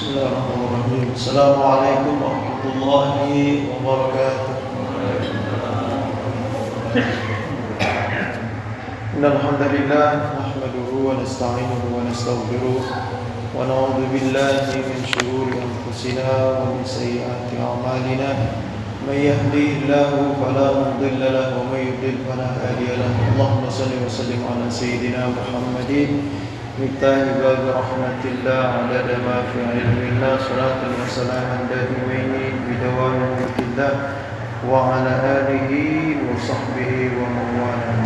Bismillahirrahmanirrahim. Assalamualaikum warahmatullahi wabarakatuh. Innal hamdalillah nahmaduhu wa nasta'inuhu wa nastaghfiruh wa na'udzu billahi min shururi anfusina wa min sayyiati a'malina. May yahdihillahu fala mudilla lahu wa may yudlil fala hadiya lahu. Allahumma shalli wa sallim ala sayyidina Muhammadin مفتاح باب رحمة الله عدد ما في علم الله صلاة وسلاما دائمين بدوام ملك الله وعلى آله وصحبه ومن والاه.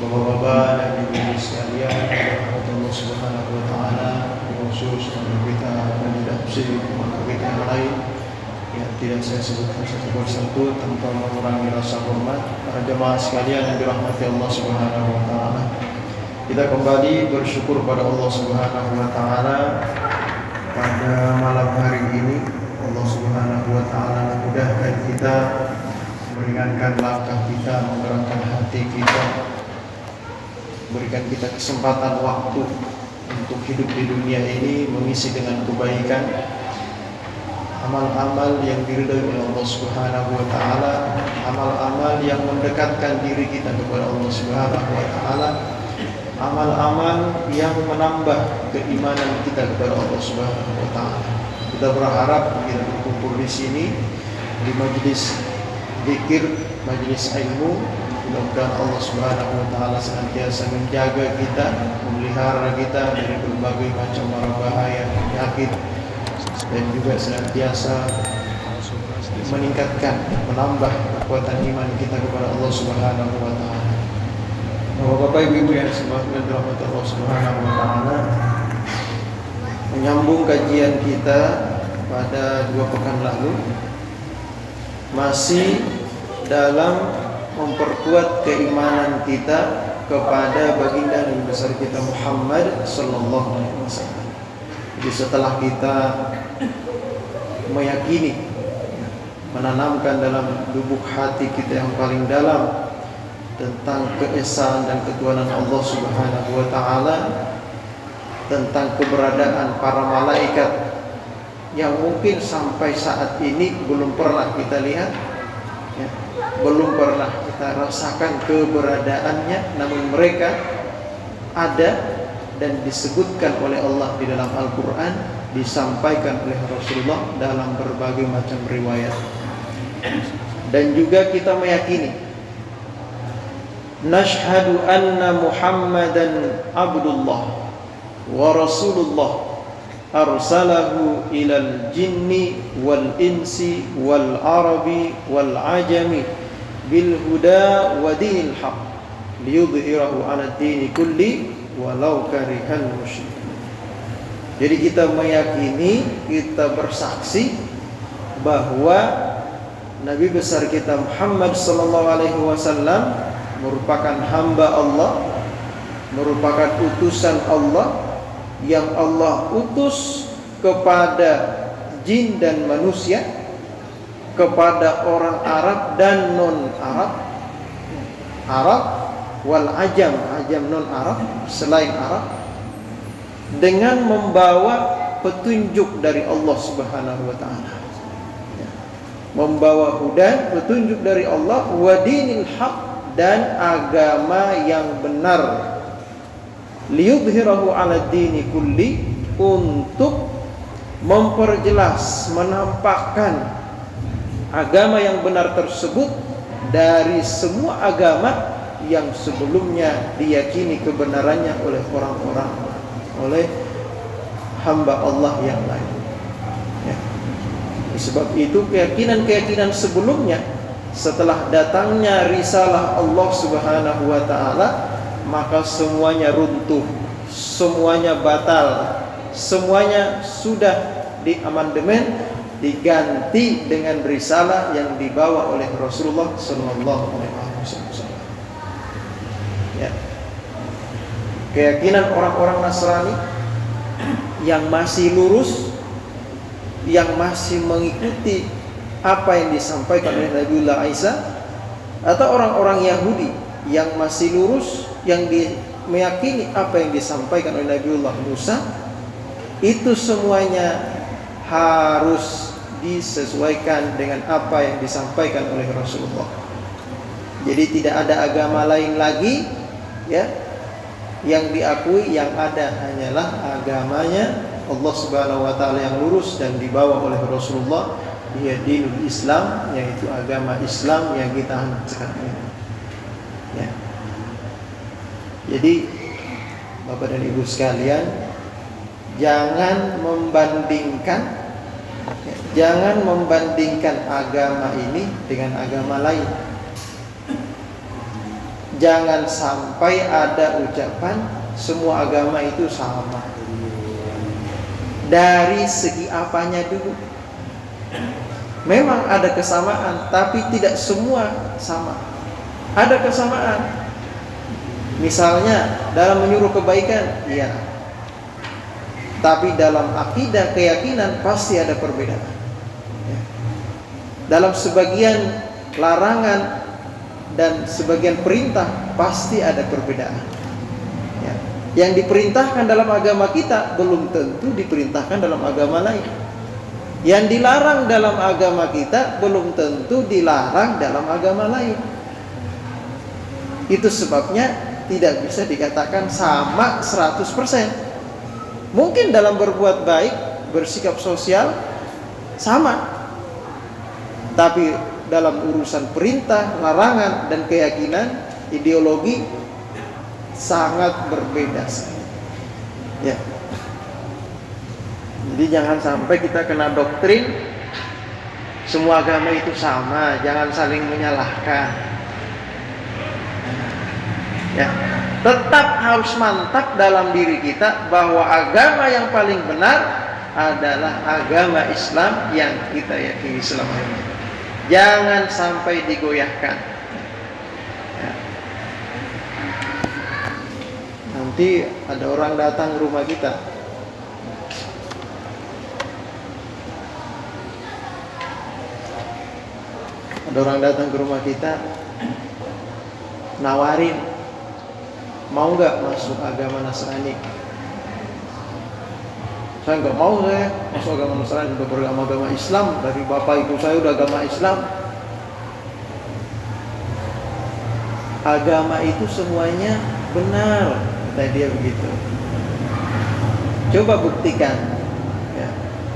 Bapak-bapak dan ibu sekalian, Allah Subhanahu wa taala, khusus untuk kita dan tidak maka kita yang lain yang tidak saya sebutkan satu persatu tanpa mengurangi rasa hormat para jemaah sekalian yang dirahmati Allah Subhanahu wa taala. Kita kembali bersyukur pada Allah Subhanahu wa taala pada malam hari ini. Allah Subhanahu wa taala mudahkan kita, meringankan langkah kita, menggerakkan hati kita, berikan kita kesempatan waktu untuk hidup di dunia ini mengisi dengan kebaikan, amal-amal yang diridhai oleh Allah Subhanahu wa taala, amal-amal yang mendekatkan diri kita kepada Allah Subhanahu wa taala, amal-amal yang menambah keimanan kita kepada Allah Subhanahu wa taala. Kita berharap kita berkumpul di sini di majelis zikir, majelis ilmu. Mudah-mudahan Allah Subhanahu wa taala senantiasa menjaga kita, memelihara kita dari berbagai macam mara bahaya, penyakit, dan juga senantiasa meningkatkan, menambah kekuatan iman kita kepada Allah Subhanahu wa taala. Bapak Ibu yang semakin dirahmati Allah Subhanahu wa taala, menyambung kajian kita pada 2 pekan lalu masih dalam memperkuat keimanan kita kepada baginda Nabi besar kita Muhammad sallallahu alaihi wasallam. Jadi setelah kita meyakini, menanamkan dalam lubuk hati kita yang paling dalam tentang keesaan dan ketuhanan Allah Subhanahu wa taala, tentang keberadaan para malaikat yang mungkin sampai saat ini belum pernah kita lihat, ya, belum pernah kita rasakan keberadaannya, namun mereka ada dan disebutkan oleh Allah di dalam Al-Qur'an, disampaikan oleh Rasulullah dalam berbagai macam riwayat. Dan juga kita meyakini, nashhadu anna Muhammadan abdullah wa rasulullah arsalahu ilal jinni wal insi wal arabi wal ajami bil huda wa dinil haq liyudhhirahu 'ala ad-dini kulli walau karihal musyrikun. Jadi kita meyakini, kita bersaksi bahwa Nabi besar kita Muhammad sallallahu alaihi wasallam merupakan hamba Allah, merupakan utusan Allah yang Allah utus kepada jin dan manusia, kepada orang Arab dan non-Arab, Arab wal ajam, ajam non-Arab, selain Arab, dengan membawa petunjuk dari Allah Subhanahu wa taala. Membawa hudan, petunjuk dari Allah, wa dinil haq, dan agama yang benar, liyudhhirahu 'ala dini kulli, untuk memperjelas, menampakkan agama yang benar tersebut dari semua agama yang sebelumnya diyakini kebenarannya oleh orang-orang, oleh hamba Allah yang lain, ya. Sebab itu keyakinan-keyakinan sebelumnya, setelah datangnya risalah Allah Subhanahu wa taala, maka semuanya runtuh, semuanya batal, semuanya sudah diamandemen, diganti dengan risalah yang dibawa oleh Rasulullah sallallahu alaihi wasallam. Ya. Keyakinan orang-orang Nasrani yang masih lurus, yang masih mengikuti apa yang disampaikan oleh Nabiullah Isa, atau orang-orang Yahudi yang masih lurus, yang meyakini apa yang disampaikan oleh Nabiullah Musa, Itu semuanya harus disesuaikan dengan apa yang disampaikan oleh Rasulullah. Jadi tidak ada agama lain lagi ya yang diakui, yang ada hanyalah agamanya Allah Subhanahu wa taala yang lurus dan dibawa oleh Rasulullah, dia dinul Islam, yaitu agama Islam yang kita anut sekarang ini. Ya. Jadi Bapak dan Ibu sekalian, jangan membandingkan agama ini dengan agama lain. Jangan sampai ada ucapan semua agama itu sama. Dari segi apanya dulu? Memang ada kesamaan, tapi tidak semua sama. Ada kesamaan. Misalnya dalam menyuruh kebaikan, iya. Tapi dalam akidah, keyakinan pasti ada perbedaan. Ya. Dalam sebagian larangan dan sebagian perintah pasti ada perbedaan. Ya. Yang diperintahkan dalam agama kita belum tentu diperintahkan dalam agama lain. Yang dilarang dalam agama kita belum tentu dilarang dalam agama lain. Itu sebabnya tidak bisa dikatakan sama 100%. Mungkin dalam berbuat baik, bersikap sosial sama. Tapi dalam urusan perintah, larangan, dan keyakinan, ideologi sangat berbeda. Ya. Jadi jangan sampai kita kena doktrin semua agama itu sama, jangan saling menyalahkan. Ya. Tetap harus mantap dalam diri kita bahwa agama yang paling benar adalah agama Islam yang kita yakini selama ini. Jangan sampai digoyahkan. Ya. Nanti ada orang datang ke rumah kita. Ada orang datang ke rumah kita, nawarin, mau nggak masuk agama Nasrani? Saya nggak mau, saya masuk agama Nasrani, udah beragama Islam, dari bapak ibu saya udah agama Islam. Agama itu semuanya benar, kata dia begitu. Coba buktikan ya.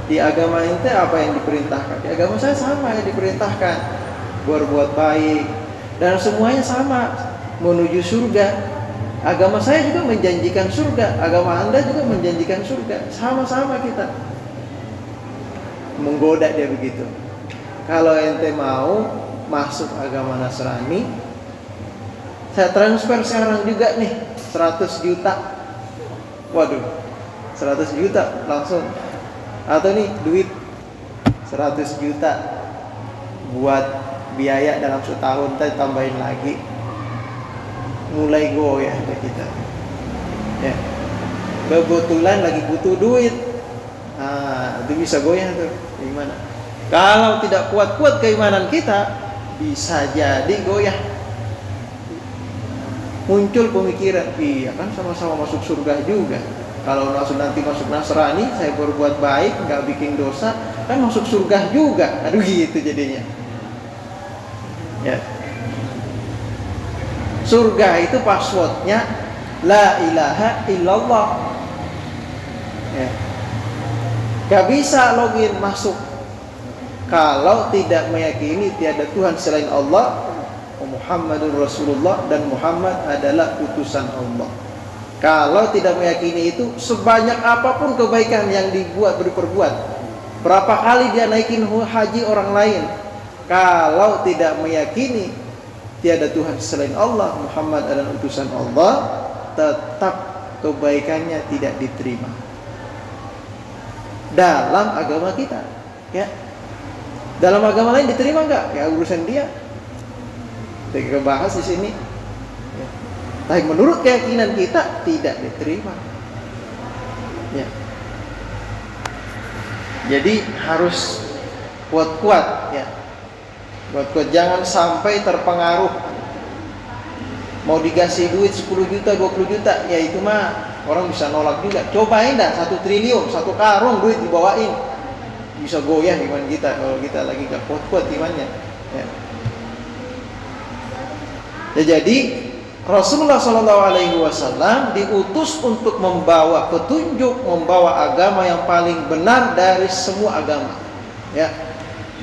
Di agama itu apa yang diperintahkan? Di agama saya sama yang diperintahkan, berbuat baik, dan semuanya sama, menuju surga. Agama saya juga menjanjikan surga, agama Anda juga menjanjikan surga. Sama-sama kita. Menggoda dia begitu. Kalau ente mau masuk agama Nasrani, saya transfer sekarang juga nih 100 juta. Waduh, 100 juta langsung. Atau nih duit 100 juta buat biaya dalam setahun, kita tambahin lagi. Mulai goyah kita. Ya. Kebetulan lagi butuh duit. Itu bisa goyah tuh. Gimana? Kalau tidak kuat-kuat keimanan kita, bisa jadi goyah. Muncul pemikiran, iya kan sama-sama masuk surga juga. Kalau nanti masuk Nasrani, saya berbuat baik, nggak bikin dosa, kan masuk surga juga. Aduh gitu jadinya. Ya. Surga itu passwordnya la ilaha illallah. Ya. Gak bisa login masuk kalau tidak meyakini tiada Tuhan selain Allah, Muhammadur Rasulullah, dan Muhammad adalah utusan Allah. Kalau tidak meyakini itu, sebanyak apapun kebaikan yang diperbuat, berapa kali dia naikin haji orang lain, kalau tidak meyakini tiada Tuhan selain Allah, Muhammad adalah utusan Allah, tetap kebaikannya tidak diterima dalam agama kita. Ya, dalam agama lain diterima nggak? Ya urusan dia. Kita bahas di sini. Ya. Tapi menurut keyakinan kita tidak diterima. Ya. Jadi harus kuat-kuat. Ya. Buat jangan sampai terpengaruh. Mau dikasih duit 10 juta, 20 juta, ya itu mah Orang bisa nolak juga. Cobain dah 1 triliun, 1 karung duit dibawain, bisa goyah iman kita kalau kita lagi gak kuat-kuat imannya. Ya. Ya, jadi Rasulullah SAW diutus untuk membawa petunjuk, membawa agama yang paling benar dari semua agama, ya,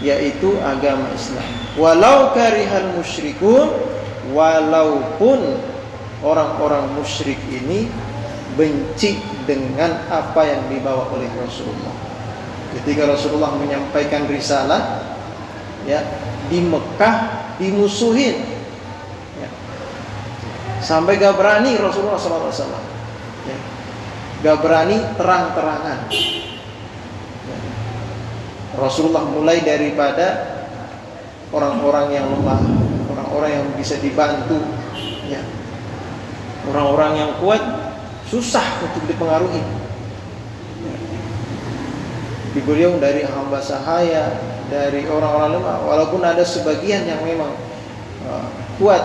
yaitu agama Islam. Walau karihal musyrikun, walaupun orang-orang musyrik ini benci dengan apa yang dibawa oleh Rasulullah. Ketika Rasulullah menyampaikan risalah, ya, di Mekah dimusuhin, ya, sampai gak berani Rasulullah SAW, ya, gak berani terang-terangan. Ya. Rasulullah mulai daripada orang-orang yang lemah, orang-orang yang bisa dibantu, ya, orang-orang yang kuat susah untuk dipengaruhi. Di beliau dari hamba sahaya, dari orang-orang lemah, walaupun ada sebagian yang memang kuat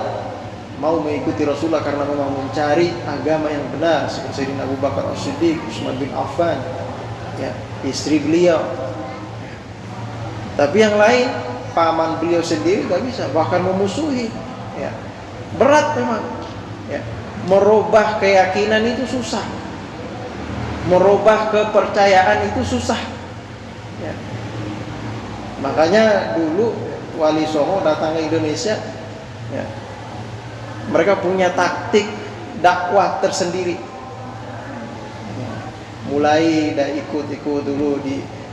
mau mengikuti Rasulullah karena memang mencari agama yang benar, seperti Sayyidina Abu Bakar As-Siddiq, Utsman bin Affan, ya, istri beliau. Tapi yang lain, paman beliau sendiri gak bisa, bahkan memusuhi, ya. Berat memang, ya. Merubah keyakinan itu susah, merubah kepercayaan itu susah, ya. Makanya dulu Wali Songo datang ke Indonesia, ya, mereka punya taktik dakwah tersendiri. Mulai ikut-ikut dulu,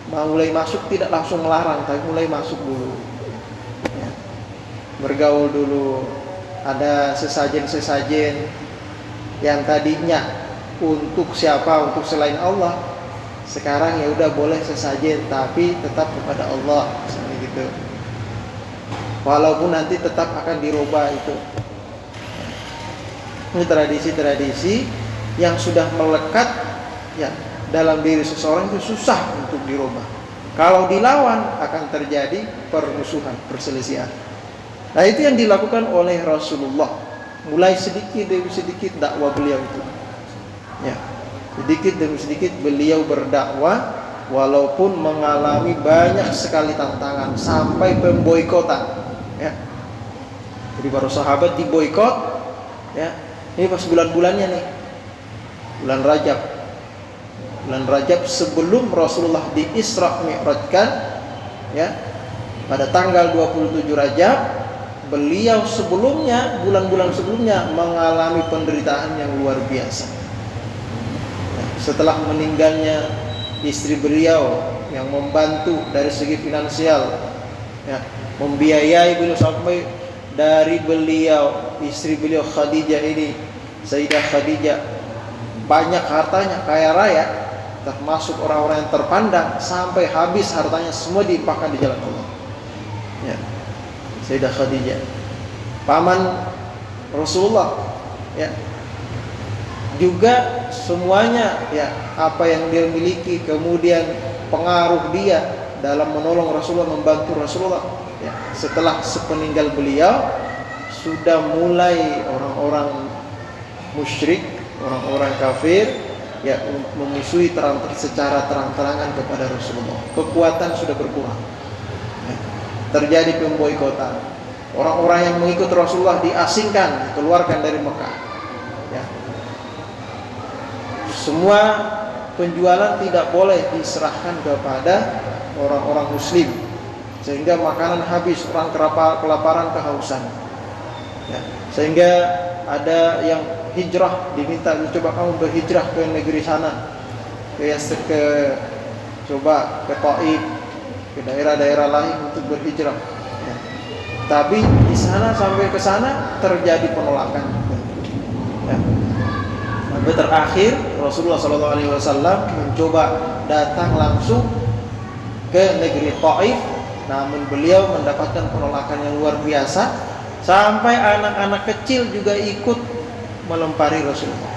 mulai masuk tidak langsung melarang, tapi mulai masuk dulu, ya. Bergaul dulu, ada sesajen-sesajen yang tadinya untuk siapa, untuk selain Allah, sekarang ya udah boleh sesajen tapi tetap kepada Allah, misalnya gitu. Walaupun nanti tetap akan dirubah itu. Ini tradisi-tradisi yang sudah melekat, ya, dalam diri seseorang, itu susah untuk dirubah. Kalau dilawan akan terjadi permusuhan, perselisihan. Nah, itu yang dilakukan oleh Rasulullah. Mulai sedikit demi sedikit dakwah beliau itu, ya, sedikit demi sedikit beliau berdakwah, walaupun mengalami banyak sekali tantangan sampai pemboikotan, ya. Jadi para sahabat diboikot, ya. Ini pas bulan-bulannya nih, bulan Rajab sebelum Rasulullah di Isra Mi'rajkan, ya, pada tanggal 27 Rajab. Beliau sebelumnya, bulan-bulan sebelumnya mengalami penderitaan yang luar biasa. Setelah meninggalnya istri beliau yang membantu dari segi finansial, ya, membiayai beliau, sampai dari beliau, istri beliau Khadijah ini, Sayyidah Khadijah, banyak hartanya, kaya raya, termasuk orang-orang yang terpandang, sampai habis hartanya semua diinfakkan di jalan Allah, ya. Sayyidah Khadijah, paman Rasulullah, ya, juga semuanya, ya, apa yang dia miliki, kemudian pengaruh dia dalam menolong Rasulullah, membantu Rasulullah, ya. Setelah sepeninggal beliau, sudah mulai orang-orang musyrik, orang-orang kafir, ya, memusuhi secara terang-terangan kepada Rasulullah. Kekuatan sudah berkurang, ya. Terjadi pemboikotan. Orang-orang yang mengikut Rasulullah diasingkan, dikeluarkan dari Mekah, ya. Semua penjualan tidak boleh diserahkan kepada orang-orang Muslim, sehingga makanan habis, orang kelaparan, kehausan, ya. Sehingga ada yang hijrah, diminta, coba kamu berhijrah ke negeri sana, coba ke Taif, ke daerah-daerah lain untuk berhijrah, ya. Tapi di sana, sampai ke sana terjadi penolakan, ya. Sampai terakhir Rasulullah SAW mencoba datang langsung ke negeri Taif, namun beliau mendapatkan penolakan yang luar biasa, sampai anak-anak kecil juga ikut melempari Rasulullah.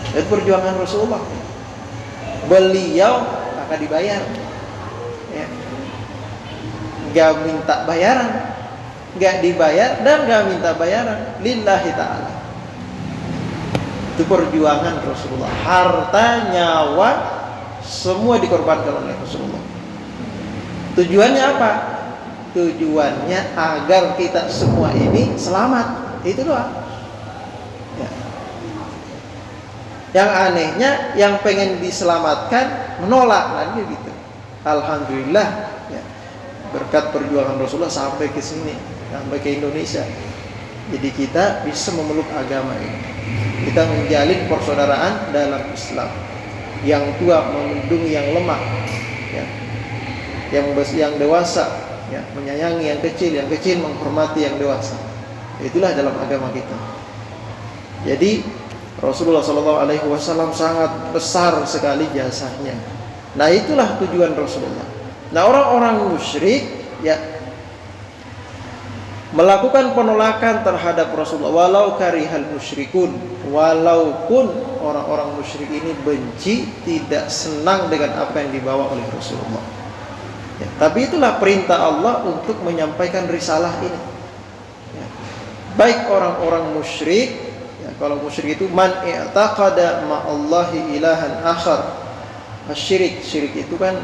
Itu perjuangan Rasulullah. Beliau akan dibayar, ya. Gak minta bayaran, gak dibayar dan gak minta bayaran, lillahi ta'ala. Itu perjuangan Rasulullah. Harta, nyawa, semua dikorbankan oleh Rasulullah. Tujuannya apa? Tujuannya agar kita semua ini selamat. Itu doang. Ya. Yang anehnya, yang pengen diselamatkan menolak, nanti gitu. Alhamdulillah, ya, berkat perjuangan Rasulullah sampai ke sini, sampai ke Indonesia. Jadi kita bisa memeluk agama ini. Kita menjalin persaudaraan dalam Islam. Yang tua melindungi yang lemah, ya. Yang dewasa, ya, menyayangi yang kecil menghormati yang dewasa. Itulah dalam agama kita. Jadi Rasulullah SAW sangat besar sekali jasanya. Nah, itulah tujuan Rasulullah. Nah, orang-orang musyrik, ya, melakukan penolakan terhadap Rasulullah walau karihal musyrikun, walaupun orang-orang musyrik ini benci, tidak senang dengan apa yang dibawa oleh Rasulullah, ya, tapi itulah perintah Allah untuk menyampaikan risalah ini, ya. Baik orang-orang musyrik, ya, kalau musyrik itu man i'taqada ma'allahi ilahan akhar. Syirik itu kan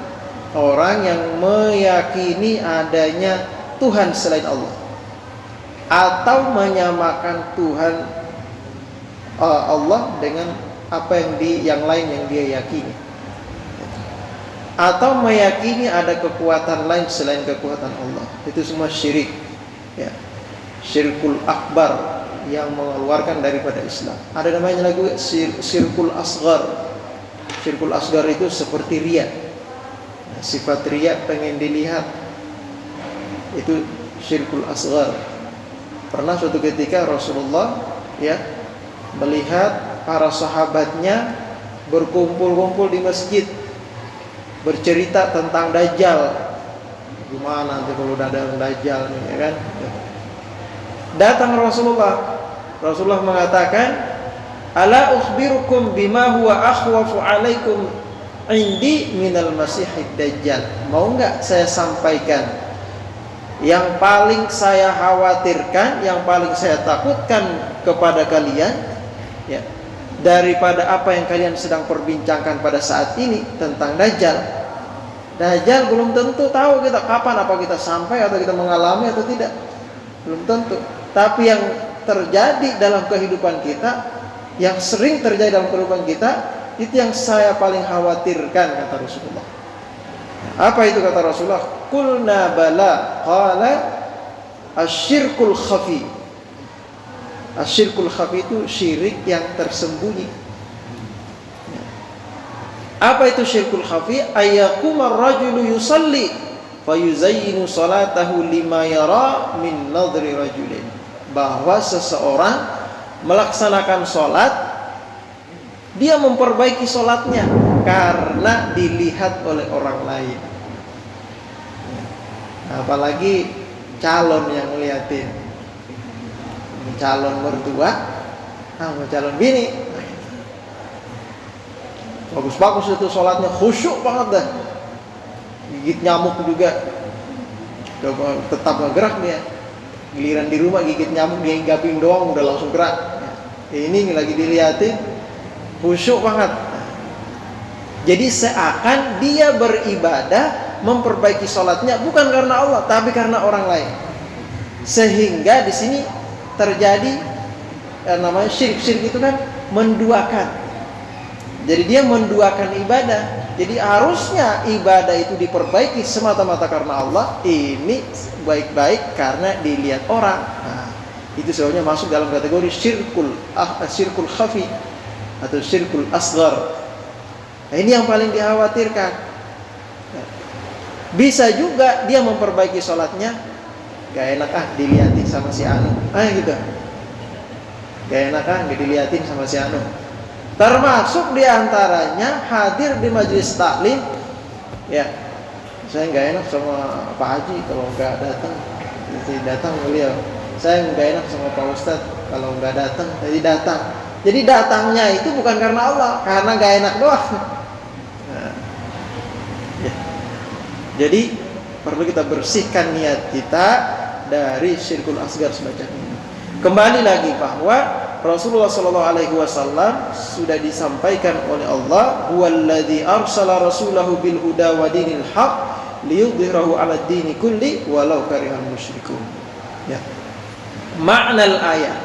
orang yang meyakini adanya Tuhan selain Allah, atau menyamakan Tuhan Allah dengan apa yang lain yang dia yakini, atau meyakini ada kekuatan lain selain kekuatan Allah. Itu semua syirik, ya. Syirkul akbar yang mengeluarkan daripada Islam. Ada namanya lagi syirkul asghar. Syirkul asghar itu seperti riya. Sifat riya pengen dilihat, itu syirkul asghar. Pernah suatu ketika Rasulullah, ya, melihat para sahabatnya berkumpul-kumpul di masjid, bercerita tentang Dajjal. Gimana nanti kalau ada Dajjal, ya kan? Datang Rasulullah mengatakan, ala ukhbirukum bima huwa akhwafu alaikum indi minal masihid dajjal. Mau enggak saya sampaikan yang paling saya khawatirkan, yang paling saya takutkan kepada kalian, ya, daripada apa yang kalian sedang perbincangkan pada saat ini tentang Dajjal. Dajjal belum tentu tahu kita kapan, apa kita sampai atau kita mengalami atau tidak, belum tentu. Tapi yang terjadi dalam kehidupan kita, yang sering terjadi dalam kehidupan kita, itu yang saya paling khawatirkan, kata Rasulullah. Apa itu kata Rasulullah? Qulna bala, qala asyirkul khafi. Asyirkul khafi itu syirik yang tersembunyi. Apa itu syirkul khafi? Ayyakumar rajulu yusalli fayuzayyinu salatahu lima yara min nadri rajulin. Bahwa seseorang melaksanakan sholat, dia memperbaiki sholatnya karena dilihat oleh orang lain. Apalagi calon yang ngeliatin, calon mertua sama calon bini, bagus-bagus itu sholatnya, khusyuk banget dah, gigit nyamuk juga tetap ngegerak dia. Giliran di rumah gigit nyamuk, dia hinggapin doang udah langsung gerak. Ini lagi dilihatin, khusyuk banget. Jadi seakan dia beribadah, memperbaiki sholatnya bukan karena Allah, tapi karena orang lain. Sehingga di sini terjadi namanya syirik. Syirik itu kan menduakan. Jadi dia menduakan ibadah. Jadi harusnya ibadah itu diperbaiki semata-mata karena Allah. Ini baik-baik karena dilihat orang. Nah, itu sebenarnya masuk dalam kategori syirkul khafi atau syirkul asghar. Nah, ini yang paling dikhawatirkan. Bisa juga dia memperbaiki sholatnya, gak enak dilihatin sama si anu, gitu. Gak enak dilihatin sama si anu. Termasuk diantaranya hadir di majelis taklim, ya. Saya nggak enak sama Pak Haji kalau nggak datang beliau. Saya nggak enak sama Pak Ustadz kalau nggak datang. Jadi datangnya itu bukan karena Allah, karena nggak enak doang. Nah, ya. Jadi perlu kita bersihkan niat kita dari syirkul asghar semacam ini. Kembali lagi bahwa Rasulullah sallallahu alaihi wasallam sudah disampaikan oleh Allah, huwallazi arsala rasulahu bil huda wa dinil haq liyudhhirahu 'ala ad-dini kulli walau karihal musyrikun. Ya. Makna ayat.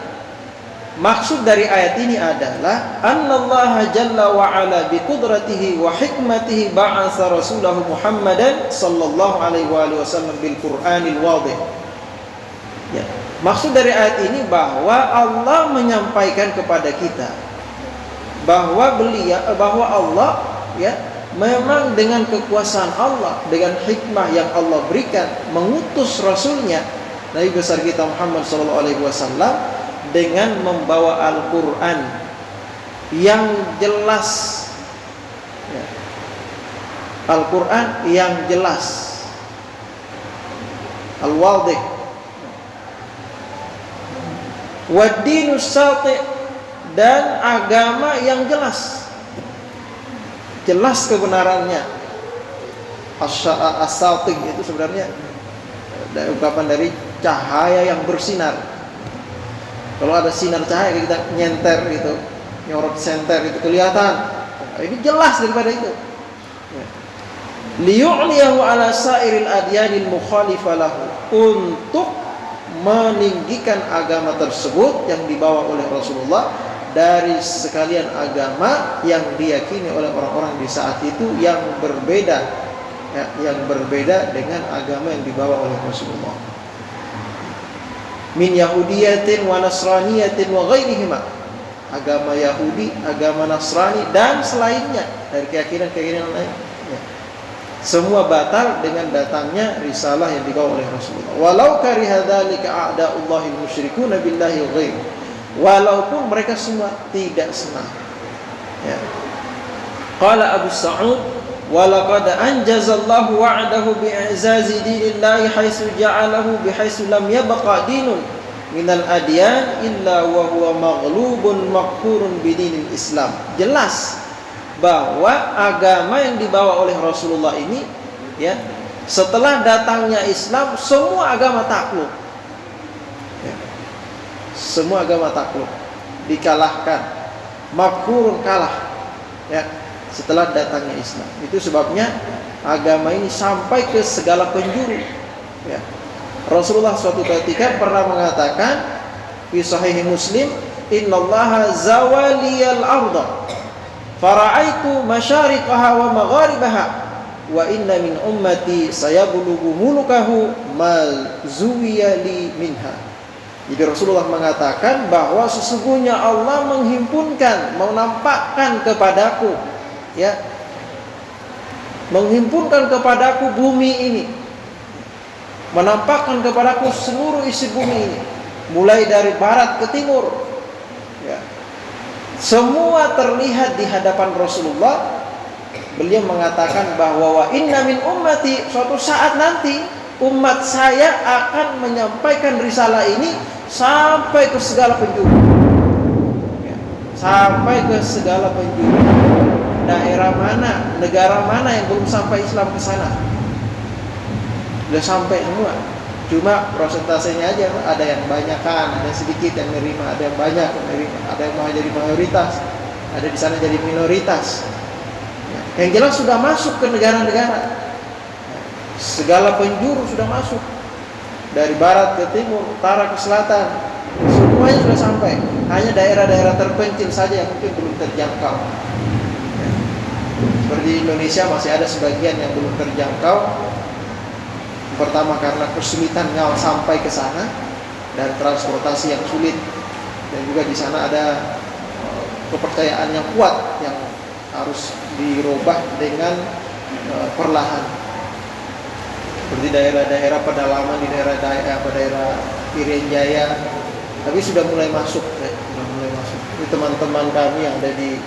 Maksud dari ayat ini adalah annallaha jalla wa ala bi qudratihi wa hikmatihi ba'atsa rasulahu Muhammadan sallallahu alaihi wasallam bil Qur'anil wadih. Ya. Maksud dari ayat ini bahwa Allah menyampaikan kepada kita bahwa Allah ya memang dengan kekuasaan Allah, dengan hikmah yang Allah berikan mengutus rasulnya Nabi besar kita Muhammad sallallahu alaihi wasallam dengan membawa Al-Qur'an yang jelas ya. Al-Qur'an yang jelas, al-wadih, Wadinus sati, dan agama yang jelas, jelas kebenarannya. As-sati itu sebenarnya ungkapan dari cahaya yang bersinar. Kalau ada sinar cahaya kita nyenter gitu, nyorot senter itu kelihatan. Ini jelas daripada itu. Liyu'liyahu ala sairil adyanil mukhalifah lahu, untuk meninggikan agama tersebut yang dibawa oleh Rasulullah dari sekalian agama yang diyakini oleh orang-orang di saat itu yang berbeda ya, yang berbeda dengan agama yang dibawa oleh Rasulullah. Min yahudiyatin wa nasraniyatin wa ghairihima, agama Yahudi, agama Nasrani dan selainnya dari keyakinan-keyakinan lain. Semua batal dengan datangnya risalah yang dibawa oleh Rasulullah. Walau kariha dzalika a'da'ullahil musyrikuuna billahi ghair. Walaupun mereka semua tidak senang. Ya. Qala Abu Sa'ud, wa laqad anjazallahu wa'dahu bi'izazi dinillahi haitsu ja'alahu bihaitsu lam yabqa dinun minal adyan illa wa huwa maghlubun maqhurun bidinil Islam. Jelas bahwa agama yang dibawa oleh Rasulullah ini ya, setelah datangnya Islam semua agama takluk ya. Semua agama takluk, dikalahkan, maghfurun, kalah ya, setelah datangnya Islam. Itu sebabnya agama ini sampai ke segala penjuru ya. Rasulullah suatu ketika pernah mengatakan di Sahih Muslim, innallaha zawaliyal arda fara'aitu masyariqaha wa magharibaha wa inna min ummati sayablugu mulukahu ma zuwiya li minha. Jadi Rasulullah mengatakan bahwa sesungguhnya Allah menghimpunkan, menampakkan kepadaku ya, menghimpunkan kepadaku bumi ini, menampakkan kepadaku seluruh isi bumi ini, mulai dari barat ke timur ya. Semua terlihat di hadapan Rasulullah. Beliau mengatakan bahwa wa inna min ummati, suatu saat nanti umat saya akan menyampaikan risalah ini sampai ke segala penjuru ya, sampai ke segala penjuru. Daerah mana, negara mana yang belum sampai Islam ke sana? Sudah sampai semua. Cuma prosentasenya aja, ada yang banyakan, ada sedikit yang menerima, ada yang banyak yang menerima, ada yang mau jadi mayoritas, ada di sana jadi minoritas. Yang jelas sudah masuk ke negara-negara, segala penjuru sudah masuk, dari barat ke timur, utara ke selatan, semuanya sudah sampai. Hanya daerah-daerah terpencil saja yang mungkin belum terjangkau. Seperti Indonesia masih ada sebagian yang belum terjangkau. Pertama karena kesulitan sampai ke sana dan transportasi yang sulit, dan juga di sana ada kepercayaan yang kuat yang harus dirubah dengan perlahan. Seperti daerah-daerah pedalaman di daerah Irian Jaya, tapi sudah mulai masuk ya, sudah mulai masuk. Ini teman-teman kami yang ada di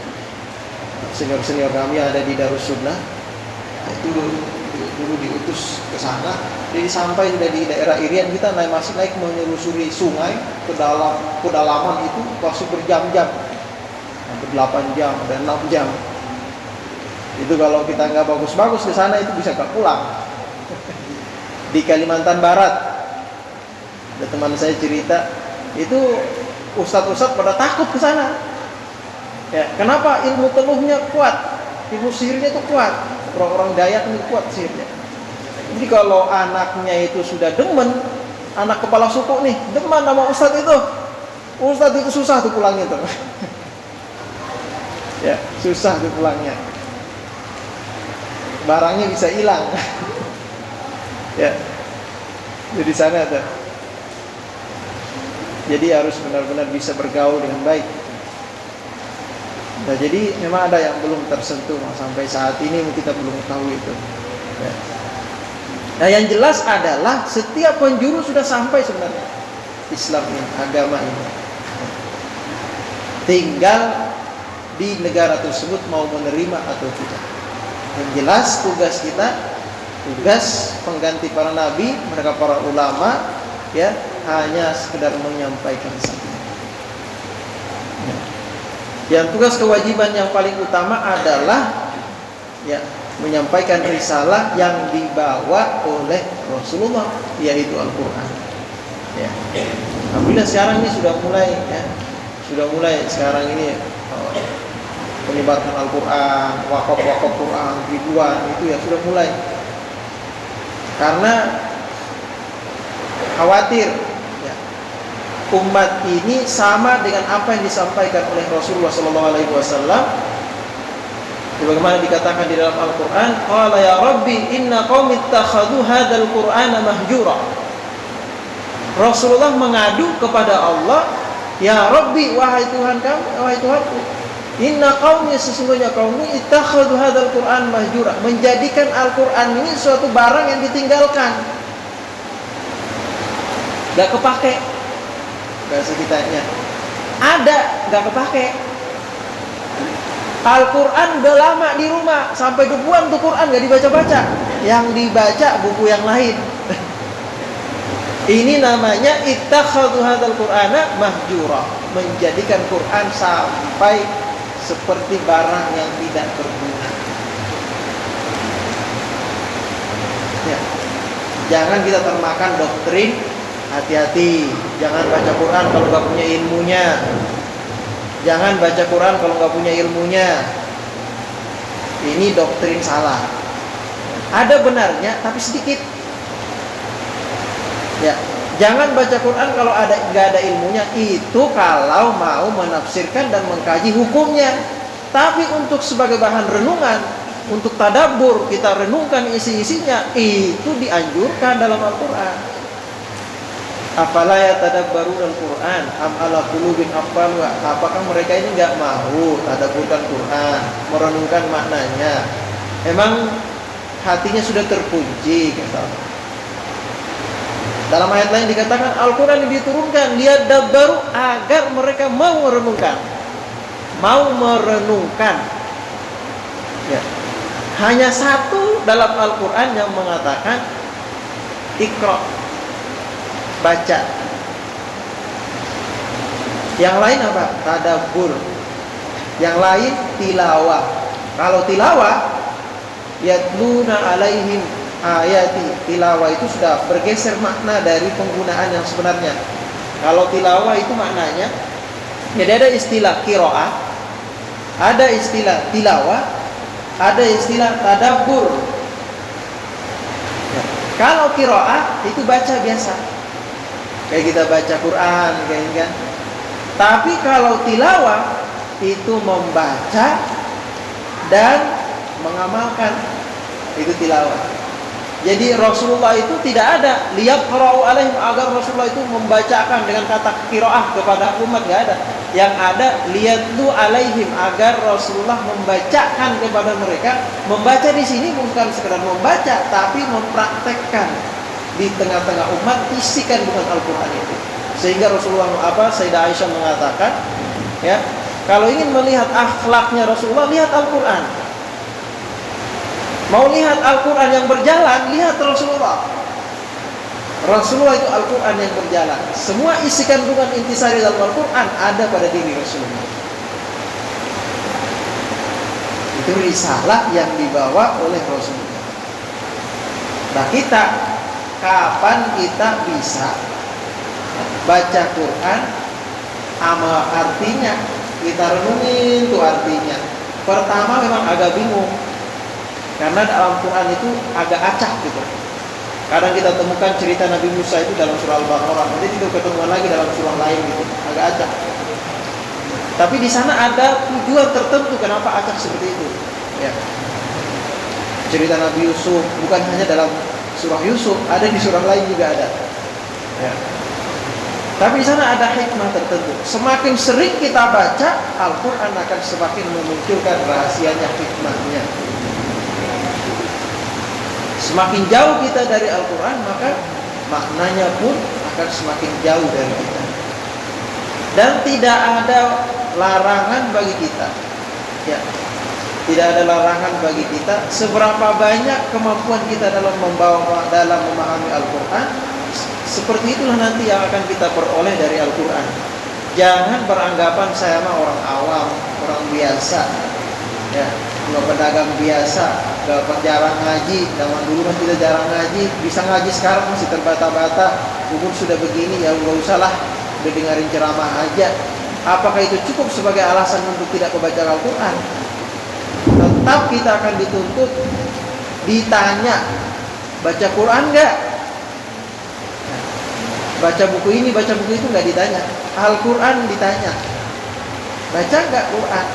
senior-senior kami yang ada di Darussunnah, itu dulu diutus ke sana. Jadi sampai sudah di daerah Irian, kita masih naik menyusuri sungai ke dalam pedalaman itu masih berjam-jam, hampir 8 jam dan 6 jam. Itu kalau kita nggak bagus-bagus di sana itu bisa nggak pulang. Di Kalimantan Barat, ada teman saya cerita, itu ustadz-ustadz pada takut ke sana. Ya, kenapa? Ilmu teluhnya kuat, ilmu sihirnya itu kuat. Orang-orang Dayak ini kuat sihirnya. Jadi kalau anaknya itu sudah demen, anak kepala suku nih, demen sama ustadz itu susah tuh pulangnya tuh. Ya, susah tuh pulangnya. Barangnya bisa hilang. Ya. Jadi sana tuh. Jadi harus benar-benar bisa bergaul dengan baik. Nah, jadi memang ada yang belum tersentuh sampai saat ini kita belum tahu itu. Ya. Nah, yang jelas adalah setiap penjuru sudah sampai sebenarnya Islam ini, agama ini. Tinggal di negara tersebut mau menerima atau tidak. Yang jelas tugas kita, tugas pengganti para nabi, mereka para ulama, ya, hanya sekedar menyampaikan saja. Ya. Yang tugas kewajiban yang paling utama adalah ya menyampaikan risalah yang dibawa oleh Rasulullah, yaitu Al-Quran. Ya. Alhamdulillah sekarang ini sudah mulai sekarang ini penyebaran Al-Quran, wakaf Quran ribuan itu ya sudah mulai. Karena khawatir ya, umat ini sama dengan apa yang disampaikan oleh Rasulullah SAW. Sebagaimana dikatakan di dalam Al-Quran, qala ya Rabbi inna qaumi ittakhadhu hadzal Qur'ana mahjura. Rasulullah mengadu kepada Allah, ya Rabbi, wahai Tuhan kami, wahai Tuhanku, inna qaumi, sesungguhnya kaumku, ittakhadhu hadzal Qur'an mahjura, menjadikan Al-Quran ini suatu barang yang ditinggalkan, gak kepake. Bahasa kitanya ada, gak kepake. Al-Quran udah lama di rumah, sampai ribuan tuh Quran gak dibaca-baca, yang dibaca buku yang lain. Ini namanya ittakhadhu hadzal Qur'ana mahjura, menjadikan Quran sampai seperti barang yang tidak berguna. Ya. Jangan kita termakan doktrin, hati-hati, jangan baca Quran kalau gak punya ilmunya. Jangan baca Quran kalau nggak punya ilmunya. Ini doktrin salah. Ada benarnya, tapi sedikit. Ya, jangan baca Quran kalau nggak ada ilmunya. Itu kalau mau menafsirkan dan mengkaji hukumnya. Tapi untuk sebagai bahan renungan, untuk tadabbur, kita renungkan isi-isinya, itu dianjurkan dalam Al-Quran. Afala yatadabbaruna al-Qur'an am ala qulubin aqfalha. Apakah mereka ini enggak mau tadabburkan Quran, merenungkan maknanya? Emang hatinya sudah terkunci, kata Allah. Dalam ayat lain dikatakan Al-Quran diturunkan liyadabbaru, agar mereka mau merenungkan. Ya. Hanya satu dalam Al-Quran yang mengatakan Iqra, baca. Yang lain apa? Tadabbur. Yang lain tilawah. Kalau tilawah, yatluna alaihim ayati. Tilawah itu sudah bergeser makna dari penggunaan yang sebenarnya. Kalau tilawah itu maknanya, jadi ada istilah qiraah, ada istilah tilawah, ada istilah tadabbur. Ya. Kalau qiraah itu baca biasa, kayak kita baca Quran, kayak kan. Tapi kalau tilawah itu membaca dan mengamalkan, itu tilawah. Jadi Rasulullah itu tidak ada liyaqra'u alaihim, agar Rasulullah itu membacakan dengan kata qiraah kepada umat, enggak ada. Yang ada liyatlu alaihim, agar Rasulullah membacakan kepada mereka. Membaca di sini bukan sekedar membaca, tapi mempraktekkan di tengah-tengah umat, isikan bukan Al-Quran itu. Sehingga Rasulullah Sayyidah Aisyah mengatakan, ya, kalau ingin melihat akhlaknya Rasulullah, lihat Al-Quran. Mau lihat Al-Quran yang berjalan, lihat Rasulullah. Rasulullah itu Al-Quran yang berjalan. Semua isi kandungan intisari dalam Al-Quran ada pada diri Rasulullah. Itu risalah yang dibawa oleh Rasulullah. Nah, kita kapan kita bisa baca Quran sama artinya. Kita renungin tuh artinya. Pertama memang agak bingung, karena dalam Quran itu agak acak gitu. Kadang kita temukan cerita Nabi Musa itu dalam surah Al-Baqarah, nanti kita ketemuan lagi dalam surah lain gitu, agak acak. Tapi di sana ada tujuan tertentu kenapa acak seperti itu. Ya. Cerita Nabi Yusuf bukan hanya dalam surah Yusuf, ada di surah lain juga ada. Ya. Tapi di sana ada hikmah tertentu. Semakin sering kita baca Al-Quran akan semakin memunculkan rahasianya, hikmahnya. Semakin jauh kita dari Al-Quran, maka maknanya pun akan semakin jauh dari kita. Dan tidak ada larangan bagi kita. Ya. Tidak ada larangan bagi kita. Seberapa banyak kemampuan kita dalam memahami Al-Quran, seperti itulah nanti yang akan kita peroleh dari Al-Quran. Jangan beranggapan saya mah orang awam, orang biasa, ya, pedagang biasa, jarang ngaji. Zaman dulu kan kita jarang ngaji, bisa ngaji sekarang masih terbata-bata. Umur sudah begini, ya nggak usah lah, udah dengerin ceramah aja. Apakah itu cukup sebagai alasan untuk tidak membaca Al-Quran? Tetap kita akan dituntut, ditanya, baca Quran nggak? Baca buku ini, baca buku itu nggak ditanya. Al-Quran ditanya, baca nggak Quran?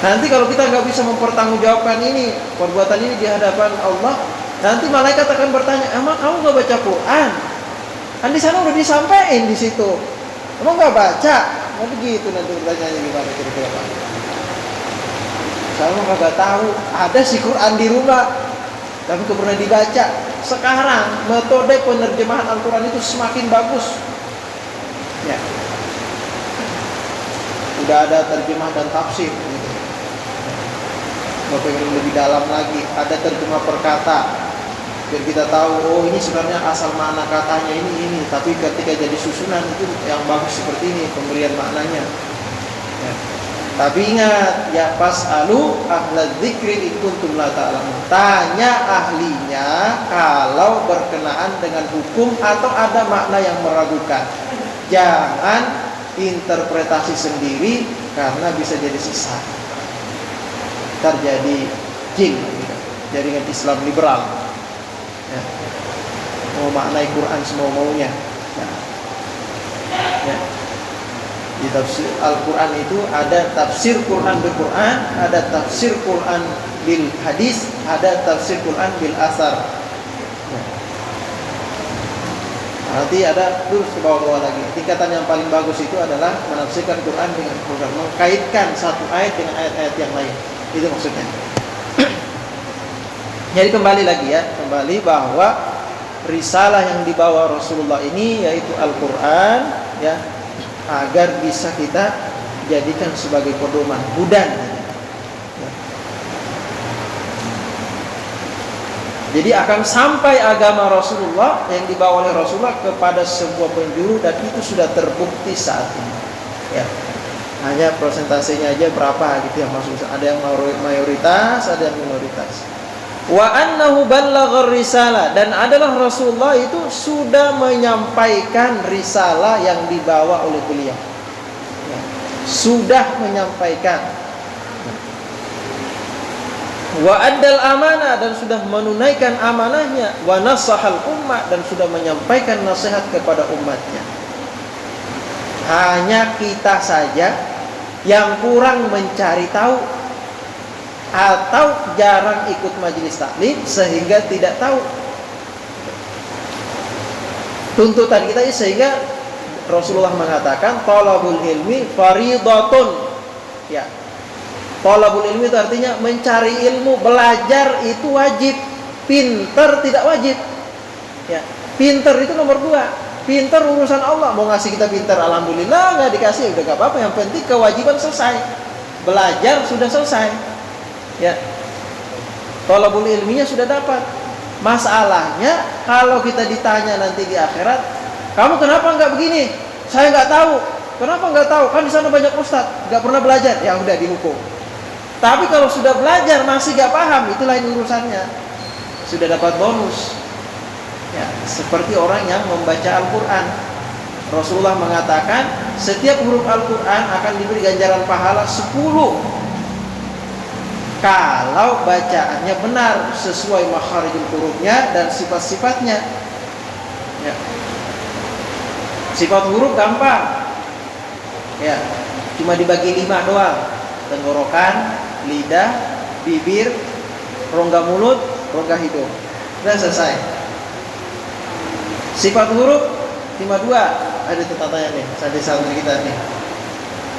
Nanti kalau kita nggak bisa mempertanggungjawabkan ini, perbuatan ini di hadapan Allah, nanti malaikat akan bertanya, emang kamu nggak baca Quran? Kan di sana udah disampaikan di situ, emang nggak baca? Nah begitu nanti pertanyaannya gimana kira-kira Pak? Saya mah nggak tahu, ada sih Quran di rumah, tapi nggak pernah dibaca. Sekarang metode penerjemahan Al-Quran itu semakin bagus. Ya. Udah ada terjemah dan tafsir. Gitu. Mau pengen lebih dalam lagi, ada terjemah per kata. Biar kita tahu, oh ini sebenarnya asal makna katanya ini. Tapi ketika jadi susunan itu yang bagus seperti ini pemberian maknanya. Ya. Tapi ingat, ya pas'alu ahlal dzikri in kuntum la ta'lamun. Tanya ahlinya kalau berkenaan dengan hukum atau ada makna yang meragukan. Jangan interpretasi sendiri karena bisa jadi sesat. Terjadi jin, jaringan Islam liberal. Ya. Mau maknai Quran semau-maunya. Ya. Di tafsir Al-Quran itu ada tafsir Quran bil Quran, ada tafsir Quran bil hadis, ada tafsir Quran bil asar. Nanti ada terus ke bawah-bawah lagi. Tingkatan yang paling bagus itu adalah menafsirkan Quran dengan Quran, mengkaitkan satu ayat dengan ayat-ayat yang lain. Itu maksudnya. Jadi kembali lagi ya, kembali bahwa risalah yang dibawa Rasulullah ini yaitu Al-Quran, ya, agar bisa kita jadikan sebagai pedoman, hudan. Jadi akan sampai agama Rasulullah yang dibawa oleh Rasulullah kepada sebuah penjuru, dan itu sudah terbukti saat ini. Ya. Hanya persentasenya aja berapa gitu yang masuk. Ada yang mayoritas, ada yang minoritas. Wa annahu ballaghar risalah, dan adalah Rasulullah itu sudah menyampaikan risalah yang dibawa oleh beliau. Ya. Sudah menyampaikan. Wa addal amanah, dan sudah menunaikan amanahnya. Wa nasahal ummah, dan sudah menyampaikan nasihat kepada umatnya. Hanya kita saja yang kurang mencari tahu atau jarang ikut majelis taklim sehingga tidak tahu tuntutan kita. Sehingga Rasulullah mengatakan talabul ilmi faridatun. Ya, talabul ilmi itu artinya mencari ilmu, belajar itu wajib, pinter tidak wajib. Ya, pinter itu nomor 2. Pinter urusan Allah, mau ngasih kita pinter alhamdulillah, nggak dikasih udah gak apa-apa, yang penting kewajiban selesai, belajar sudah selesai. Ya, talabul ilminya sudah dapat. Masalahnya kalau kita ditanya nanti di akhirat, kamu kenapa nggak begini? Saya nggak tahu. Kenapa nggak tahu? Kan di sana banyak ustadz, nggak pernah belajar. Ya udah dihukum. Tapi kalau sudah belajar masih nggak paham, itu lain urusannya. Sudah dapat bonus. Ya, seperti orang yang membaca Al-Quran. Rasulullah mengatakan setiap huruf Al-Quran akan diberi ganjaran pahala 10 kalau bacaannya benar sesuai makharijul hurufnya dan sifat-sifatnya. Ya. Sifat huruf gampang. Ya, cuma dibagi 5 doang. Tenggorokan, lidah, bibir, rongga mulut, rongga hidung. Sudah selesai. Sifat huruf 52. Ada tataannya nih, santri-santri kita nih.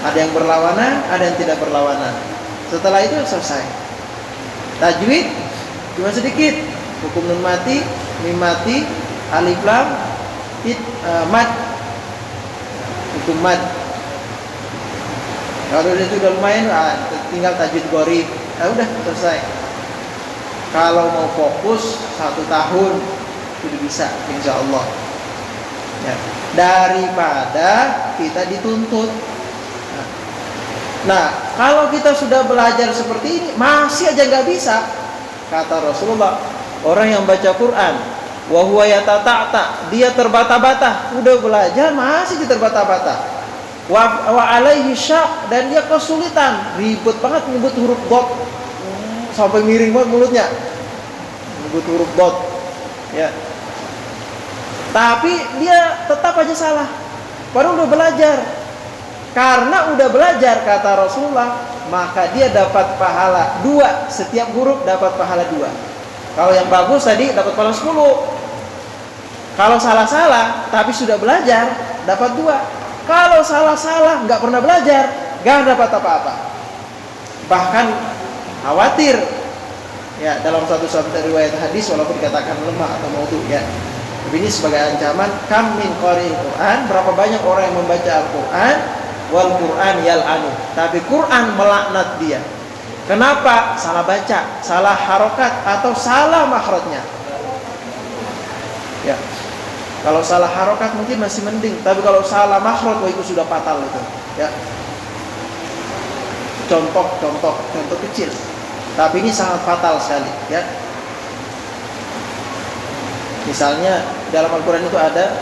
Ada yang berlawanan, ada yang tidak berlawanan. Setelah itu selesai. Tajwid cuma sedikit. Hukum nun mati, mim mati, alif lam, mad. Hukum mad. Kalau itu udah lumayan, tinggal tajwid gharib. Udah selesai. Kalau mau fokus 1 tahun sudah bisa, insya Allah. Ya. Daripada kita dituntut. Nah, kalau kita sudah belajar seperti ini masih aja nggak bisa, kata Rasulullah, orang yang baca Quran wa huwa yatata'ta, dia terbata-bata, udah belajar masih diterbata-bata, wa alaihi syak, dan dia kesulitan, ribet banget nyebut huruf dot, sampai miring banget mulutnya nyebut huruf dot, ya. Tapi dia tetap aja salah, padahal udah belajar. Karena udah belajar, kata Rasulullah, maka dia dapat pahala 2. Setiap huruf dapat pahala 2. Kalau yang bagus tadi dapat pahala 10. Kalau salah-salah tapi sudah belajar dapat 2. Kalau salah-salah nggak pernah belajar nggak dapat apa-apa. Bahkan khawatir, ya, dalam satu riwayat hadis walaupun dikatakan lemah atau maudhu, ya. Tapi ini sebagai ancaman, kam min qari'il Quran, berapa banyak orang yang membaca Al-Quran, wal Quran yal'anu, tapi Quran melaknat dia. Kenapa? Salah baca, salah harokat, atau salah makhrajnya. Ya. Kalau salah harokat mungkin masih mending, tapi kalau salah makhraj, itu sudah fatal itu. Ya. Contoh kecil. Tapi ini sangat fatal sekali, ya. Misalnya dalam Al-Quran itu ada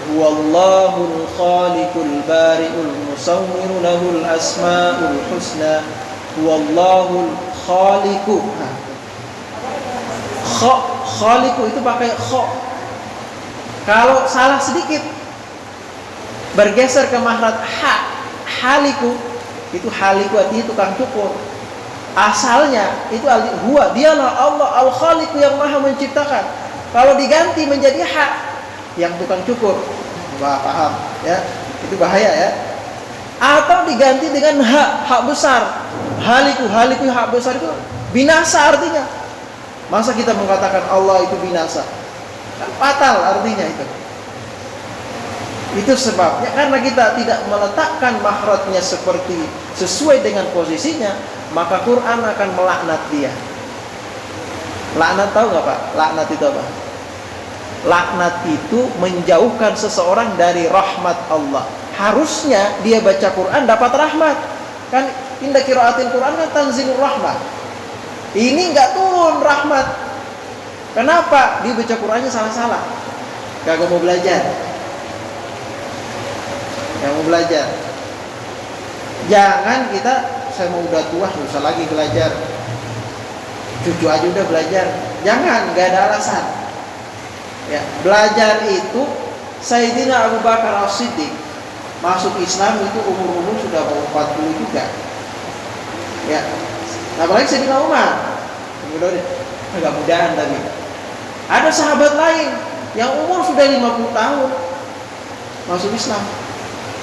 Wallahul khaliqul bari'ul musawwiru lahul asma'ul husna. Wallahul khaliqu. Khaliqu itu pakai kha. Kalau salah sedikit bergeser ke makhraj haliku, itu haliku artinya tukang cukur. Asalnya itu huwa, dialah Allah al-khaliqu yang maha menciptakan. Kalau diganti menjadi hak, yang tukang cukur, wah, paham, ya, itu bahaya, ya. Atau diganti dengan hak besar, haliku hak besar, itu binasa artinya. Masa kita mengatakan Allah itu binasa? Kan fatal artinya itu. Itu sebabnya karena kita tidak meletakkan makhrajnya seperti sesuai dengan posisinya, maka Quran akan melaknat dia. Laknat tahu nggak Pak? Laknat itu apa? Laknat itu menjauhkan seseorang dari rahmat Allah. Harusnya dia baca Quran dapat rahmat. Kan inda qiraatil Quran kan tanzilur rahmat. Ini nggak turun rahmat. Kenapa? Dia baca Qurannya salah-salah. Kagak mau belajar. Yang mau belajar. Jangan kita, saya mau udah tua, nggak usah lagi belajar. Cucu aja udah belajar. Jangan, nggak ada alasan. Ya, belajar itu Sayyidina Abu Bakar As-Siddiq masuk Islam itu umur sudah mau 40 juga. Ya. Apalagi Sayyidina Umar. Agak mudahan tapi. Ada sahabat lain yang umur sudah 50 tahun masuk Islam.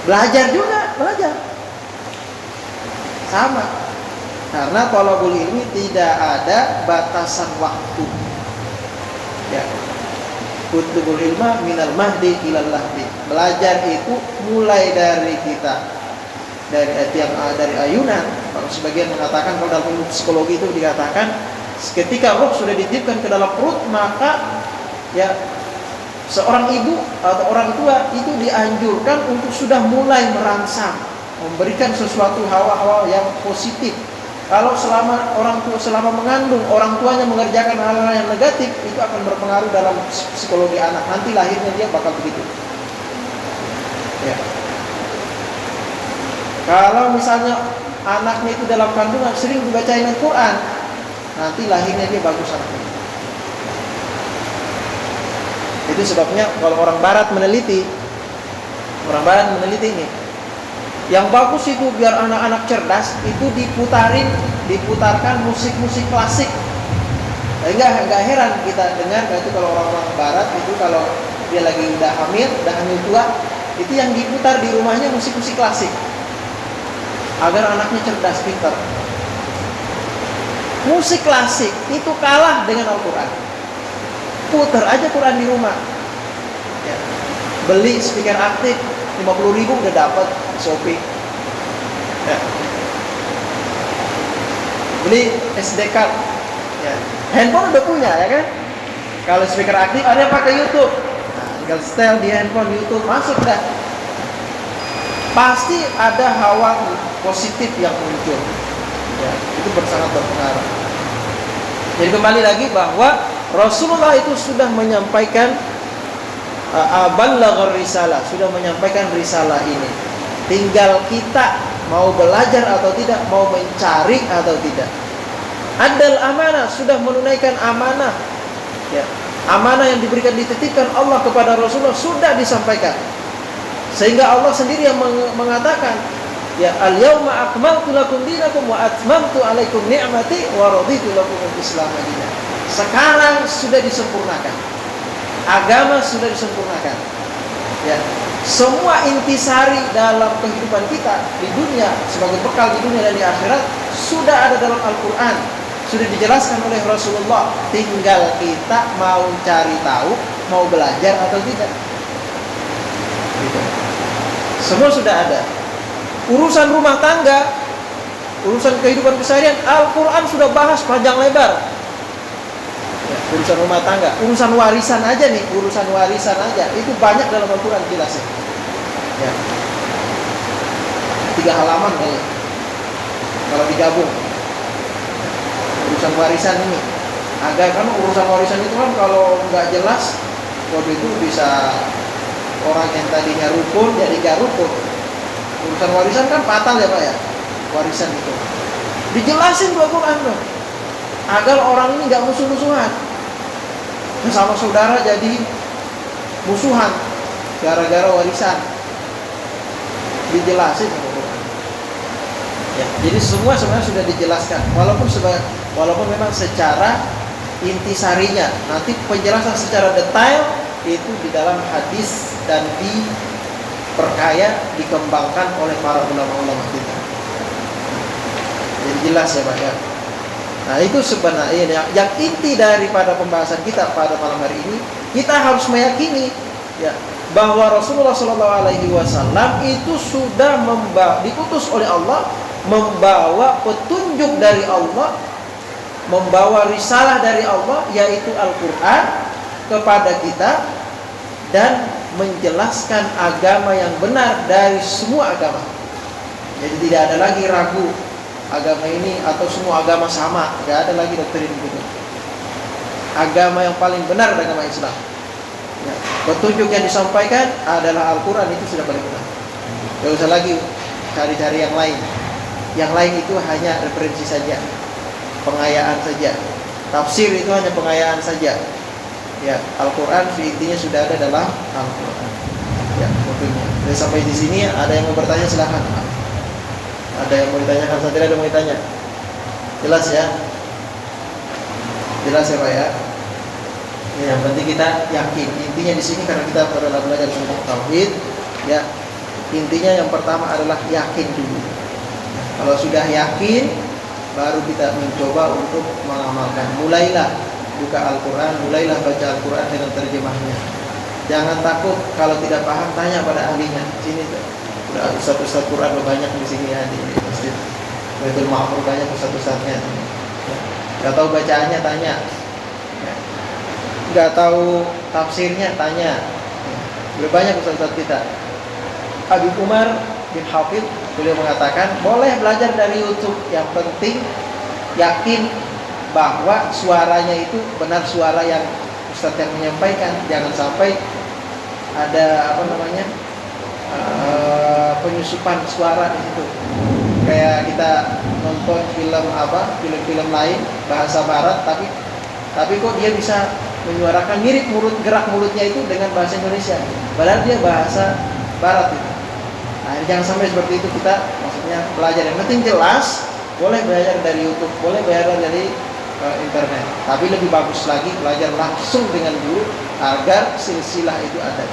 Belajar juga, belajar. Sama. Karena thalabul ilmi tidak ada batasan waktu. Ya. Kutlubul ilma minal mahdi ilal lahdi. Belajar itu mulai dari kita, dari ayunan. Kalau sebagian mengatakan, kalau dalam ilmu psikologi itu dikatakan ketika roh sudah dititipkan ke dalam perut, maka ya seorang ibu atau orang tua itu dianjurkan untuk sudah mulai merangsang, memberikan sesuatu hawa-hawa yang positif. Kalau selama mengandung, orang tuanya mengerjakan hal-hal yang negatif, itu akan berpengaruh dalam psikologi anak. Nanti lahirnya dia bakal begitu. Ya. Ya. Kalau misalnya anaknya itu dalam kandungan sering dibacain Al-Quran, nanti lahirnya dia bagus anaknya. Itu sebabnya kalau orang Barat meneliti ini, yang bagus itu biar anak-anak cerdas itu diputarkan musik-musik klasik. Enggak heran kita dengar itu kalau orang-orang Barat itu kalau dia lagi udah hamil tua, itu yang diputar di rumahnya musik-musik klasik agar anaknya cerdas, pintar. Musik klasik itu kalah dengan Al-Quran. Putar aja Quran di rumah. Ya. Beli speaker aktif 50.000 udah dapat Shopee. Ya. Beli SD card. Ya. Handphone udah punya ya kan? Kalau speaker aktif ada yang pakai YouTube. Nah, tinggal setel di handphone YouTube, masuk dah. Pasti ada hawa positif yang muncul. Ya, itu sangat berpengaruh. Jadi kembali lagi bahwa Rasulullah itu sudah menyampaikan balaghar risalah, sudah menyampaikan risalah ini. Tinggal kita mau belajar atau tidak, mau mencari atau tidak. Adal amanah, sudah menunaikan amanah. Ya, amanah yang diberikan, dititipkan Allah kepada Rasulullah sudah disampaikan. Sehingga Allah sendiri yang mengatakan, ya al-yauma akmaltu lakum dinakum wa atmamtu alaikum ni'mati wa raditu lakum al-islam dinan. Sekarang sudah disempurnakan. Agama sudah disempurnakan. Ya. Semua intisari dalam kehidupan kita di dunia sebagai bekal di dunia dan di akhirat sudah ada dalam Al-Qur'an. Sudah dijelaskan oleh Rasulullah. Tinggal kita mau cari tahu, mau belajar atau tidak. Gitu. Semua sudah ada. Urusan rumah tangga, urusan kehidupan keseharian, Al-Quran sudah bahas panjang lebar. Ya, urusan rumah tangga, urusan warisan aja nih, urusan warisan aja itu banyak dalam Al-Quran jelasnya. Ya. 3 halaman kali kalau digabung. Urusan warisan ini, agar kan urusan warisan itu kan kalau nggak jelas, waktu itu bisa orang yang tadinya rukun jadi gak rukun. Urusan warisan kan fatal ya Pak ya. Warisan itu dijelasin di Al-Quran tuh, agar orang ini gak musuh-musuhan. Sama saudara jadi musuhan gara-gara warisan. Dijelasin di Al-Quran. Ya, jadi semua sebenarnya sudah dijelaskan. Walaupun memang secara intisarinya, nanti penjelasan secara detail itu di dalam hadis dan diperkaya, dikembangkan oleh para ulama-ulama kita. Jadi jelas ya Pak ya. Nah itu sebenarnya yang inti daripada pembahasan kita pada malam hari ini, kita harus meyakini ya bahwa Rasulullah SAW itu sudah diutus oleh Allah, membawa petunjuk dari Allah, membawa risalah dari Allah yaitu Al-Quran kepada kita dan menjelaskan agama yang benar dari semua agama. Jadi tidak ada lagi ragu agama ini atau semua agama sama, tidak ada lagi doktrin begitu. Agama yang paling benar adalah agama Islam. Ya, petunjuk yang disampaikan adalah Al-Quran, itu sudah paling benar. Tidak usah lagi cari-cari yang lain. Yang lain itu hanya referensi saja, pengayaan saja. Tafsir itu hanya pengayaan saja. Ya, Al-Quran intinya sudah ada dalam Al-Quran. Ya, waktunya. Jadi sampai di sini ada yang mau bertanya silakan. Ada yang mau ditanyakan? Saya tidak ada mau ditanya. Jelas ya? Jelas ya Pak ya? Ya, yang penting kita yakin. Intinya di sini karena kita adalah belajar tentang tauhid. Ya, intinya yang pertama adalah yakin dulu. Kalau sudah yakin, baru kita mencoba untuk mengamalkan. Mulailah buka Al-Quran, mulailah baca Al-Quran dengan terjemahnya. Jangan takut kalau tidak paham, tanya pada ahlinya. Sini tuh, udah ustaz-ustaz Quran banyak di sini ya, di masjid Baitul Ma'mur banyak ustaz-ustaznya. Gak tahu bacaannya, tanya. Gak tahu tafsirnya, tanya. Lebih banyak ustaz-ustaz kita. Habib Umar bin Hafidh, beliau mengatakan boleh belajar dari YouTube, yang penting yakin bahwa suaranya itu benar suara yang ustaz yang menyampaikan. Jangan sampai ada penyusupan suara di situ. Kayak kita nonton film lain bahasa barat, tapi kok dia bisa menyuarakan mirip gerak mulutnya itu dengan bahasa Indonesia, padahal dia bahasa barat itu. Nah, jangan sampai seperti itu. Kita maksudnya belajar yang penting jelas. Boleh belajar dari YouTube, boleh belajar dari internet, tapi lebih bagus lagi belajar langsung dengan guru agar silsilah itu ada.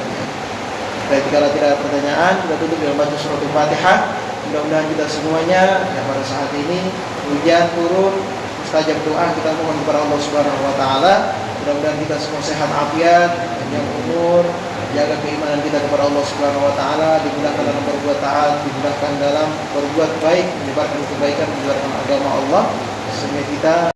Baik, kalau tidak ada pertanyaan, kita tutup dengan baca surat Al-Fatihah. Mudah-mudahan kita semuanya yang pada saat ini hujan turun, mustajab doa, kita mohon kepada Allah Subhanahu wa taala. Mudah-mudahan kita semua sehat afiat, panjang umur, jaga keimanan kita kepada Allah Subhanahu wa taala, dimudahkan dalam berbuat taat, dimudahkan dalam berbuat baik, menyebarkan kebaikan, menyebarkan agama Allah, sehingga kita